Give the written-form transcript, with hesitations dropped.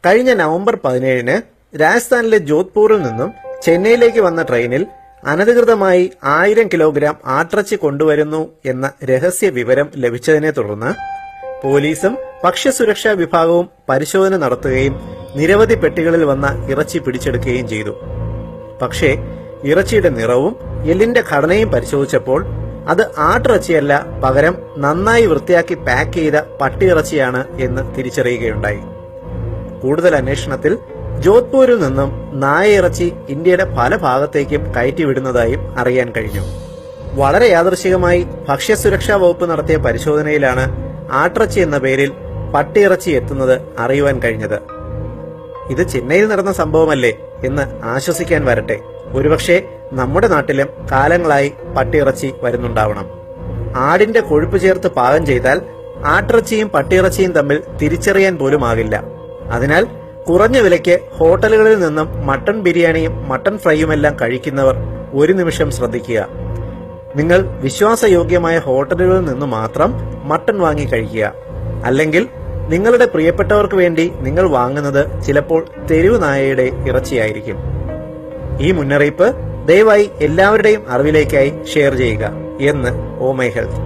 കഴിഞ്ഞ നവംബർ 17-ന് രാജസ്ഥാനിലെ ജോധ്പൂരിൽ നിന്നും ചെന്നൈയിലേക്ക് വന്ന ട്രെയിനിൽ അനധികൃതമായി 1000 കിലോഗ്രാം ആട്ടിറച്ചി കൊണ്ടുവരുന്നു എന്ന രഹസ്യ വിവരം ലഭിച്ചതിനെ തുടർന്ന് പോലീസും ഭക്ഷ്യസുരക്ഷാ വിഭാഗവും പരിശോധന നടത്തുകയും നിരവധി പെട്ടികളിൽ വന്ന ഇറച്ചി പിടിച്ചെടുക്കുകയും ചെയ്തു. പക്ഷേ ഇറച്ചിയുടെ നിറവും എല്ലിന്റെ ഘടനയും പരിശോധിച്ചപ്പോൾ അത് ആട്ടിറച്ചിയല്ല, പകരം നന്നായി വൃത്തിയാക്കി പാക്ക് ചെയ്ത പട്ടിയിറച്ചിയാണ് എന്ന് തിരിച്ചറിയുകയുണ്ടായി. കൂടുതൽ അന്വേഷണത്തിൽ ജോധ്പൂരിൽ നിന്നും നായയിറച്ചി ഇന്ത്യയുടെ പല ഭാഗത്തേക്കും കയറ്റിവിടുന്നതായും അറിയാൻ കഴിഞ്ഞു. വളരെ യാദൃശികമായി ഭക്ഷ്യസുരക്ഷാ വകുപ്പ് നടത്തിയ പരിശോധനയിലാണ് ആട്ടിറച്ചി എന്ന പേരിൽ പട്ടിയിറച്ചി എത്തുന്നത് അറിയുവാൻ കഴിഞ്ഞത്. ഇത് ചെന്നൈയിൽ നടന്ന സംഭവമല്ലേ എന്ന് ആശ്വസിക്കാൻ വരട്ടെ. ഒരുപക്ഷെ നമ്മുടെ നാട്ടിലും കാലങ്ങളായി പട്ടിയിറച്ചി വരുന്നുണ്ടാവണം. ആടിന്റെ കൊഴുപ്പ് ചേർത്ത് പാകം ചെയ്താൽ ആട്ടിറച്ചിയും പട്ടിയിറച്ചിയും തമ്മിൽ തിരിച്ചറിയാൻ പോലും ആകില്ല. അതിനാൽ കുറഞ്ഞ വിലയ്ക്ക് ഹോട്ടലുകളിൽ നിന്നും മട്ടൺ ബിരിയാണിയും മട്ടൺ ഫ്രൈയുമെല്ലാം കഴിക്കുന്നവർ ഒരു നിമിഷം ശ്രദ്ധിക്കുക. നിങ്ങൾ വിശ്വാസയോഗ്യമായ ഹോട്ടലുകളിൽ നിന്ന് മാത്രം മട്ടൺ വാങ്ങി കഴിക്കുക. അല്ലെങ്കിൽ നിങ്ങളുടെ പ്രിയപ്പെട്ടവർക്ക് വേണ്ടി നിങ്ങൾ വാങ്ങുന്നത് ചിലപ്പോൾ തെരുവ് നായയുടെ ഇറച്ചിയായിരിക്കും. ഈ മുന്നറിയിപ്പ് ദയവായി എല്ലാവരുടെയും അറിവിലേക്കായി ഷെയർ ചെയ്യുക എന്ന് ഓ മൈ ഹെൽത്ത്.